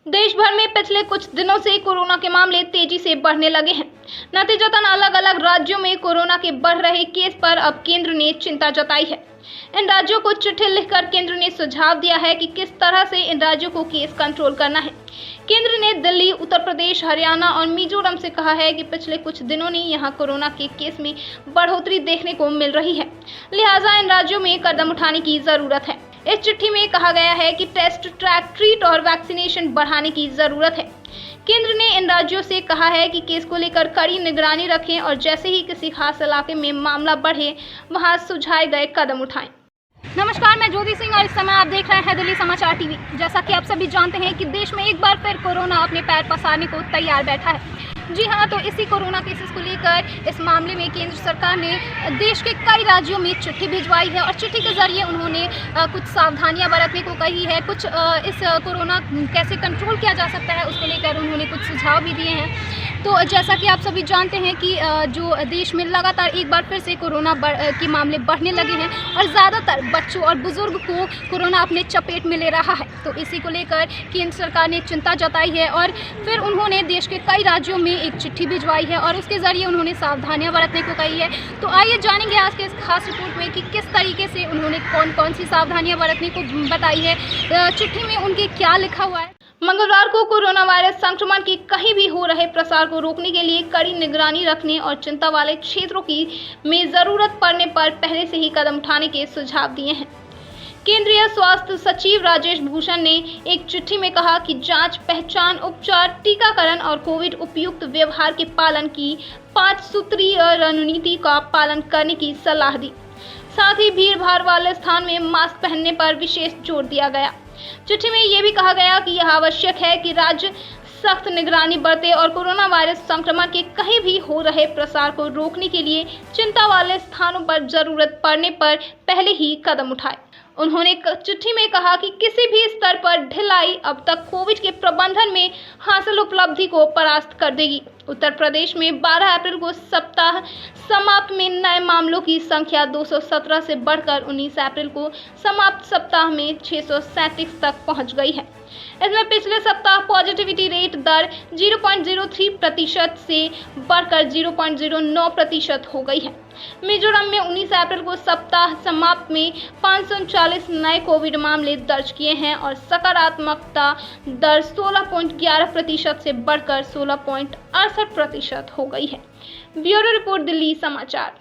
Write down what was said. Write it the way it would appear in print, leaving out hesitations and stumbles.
देश भर में पिछले कुछ दिनों से कोरोना के मामले तेजी से बढ़ने लगे हैं। नतीजतन अलग अलग राज्यों में कोरोना के बढ़ रहे केस पर अब केंद्र ने चिंता जताई है। इन राज्यों को चिट्ठी लिखकर केंद्र ने सुझाव दिया है कि किस तरह से इन राज्यों को केस कंट्रोल करना है। केंद्र ने दिल्ली, उत्तर प्रदेश, हरियाणा और मिजोरम से कहा है कि पिछले कुछ दिनों में यहां कोरोना के केस में बढ़ोतरी देखने को मिल रही है, लिहाजा इन राज्यों में कदम उठाने की जरूरत है। इस चिट्ठी में कहा गया है कि टेस्ट, ट्रैक, ट्रीट और वैक्सीनेशन बढ़ाने की जरूरत है। केंद्र ने इन राज्यों से कहा है कि केस को लेकर कड़ी निगरानी रखें और जैसे ही किसी खास इलाके में मामला बढ़े वहां सुझाए गए कदम उठाएं। नमस्कार, मैं ज्योति सिंह और इस समय आप देख रहे हैं दिल्ली समाचार टीवी। जैसा कि आप सभी जानते हैं कि देश में एक बार फिर कोरोना अपने पैर पसारने को तैयार बैठा है। जी हाँ, तो इसी कोरोना केसेस को लेकर इस मामले में केंद्र सरकार ने देश के कई राज्यों में चिट्ठी भिजवाई है और चिट्ठी के जरिए उन्होंने कुछ सावधानियां बरतने को कही है। कुछ इस कोरोना कैसे कंट्रोल किया जा सकता है उसको लेकर उन्होंने कुछ सुझाव भी दिए हैं। तो जैसा कि आप सभी जानते हैं कि जो देश में लगातार एक बार फिर से कोरोना के मामले बढ़ने लगे हैं और ज़्यादातर बच्चों और बुजुर्ग को कोरोना अपने चपेट में ले रहा है। तो इसी को लेकर केंद्र सरकार ने चिंता जताई है और फिर उन्होंने देश के कई राज्यों में एक चिट्ठी भिजवाई है और उसके ज़रिए उन्होंने सावधानियां बरतने को कही है। तो आइए जानेंगे आज के इस खास रिपोर्ट में कि किस तरीके से उन्होंने कौन कौन सी सावधानियां बरतने को बताई है, चिट्ठी में उनके क्या लिखा हुआ है। मंगलवार को कोरोना वायरस संक्रमण के कहीं भी हो रहे प्रसार को रोकने के लिए कड़ी निगरानी रखने और चिंता वाले क्षेत्रों की में जरूरत पड़ने पर पहले से ही कदम उठाने के सुझाव दिए हैं। केंद्रीय स्वास्थ्य सचिव राजेश भूषण ने एक चिट्ठी में कहा कि जांच, पहचान, उपचार, टीकाकरण और कोविड उपयुक्त व्यवहार के पालन की 5 सूत्रीय रणनीति का पालन करने की सलाह दी। साथ ही भीड़ भाड़ वाले स्थान में मास्क पहनने पर विशेष जोर दिया गया। चिट्ठी में यह भी कहा गया कि यह आवश्यक है कि राज्य सख्त निगरानी बरते और कोरोना वायरस संक्रमण के कहीं भी हो रहे प्रसार को रोकने के लिए चिंता वाले स्थानों पर जरूरत पड़ने पर पहले ही कदम उठाए। उन्होंने चिट्ठी में कहा कि किसी भी स्तर पर ढिलाई अब तक कोविड के प्रबंधन में हासिल उपलब्धि को परास्त कर देगी। उत्तर प्रदेश में 12 अप्रैल को सप्ताह समाप्त में नए मामलों की संख्या 217 से बढ़कर 19 अप्रैल को समाप्त सप्ताह में 637 तक पहुंच गई है। इसमें पिछले सप्ताह पॉजिटिविटी रेट दर 0.03% से बढ़कर 0.09% हो गई है। मिजोरम में 19 अप्रैल को सप्ताह समाप्त में 539 नए कोविड मामले दर्ज किए हैं और सकारात्मकता दर 16.11% से बढ़कर 16.68% हो गई है। ब्यूरो रिपोर्ट, दिल्ली समाचार।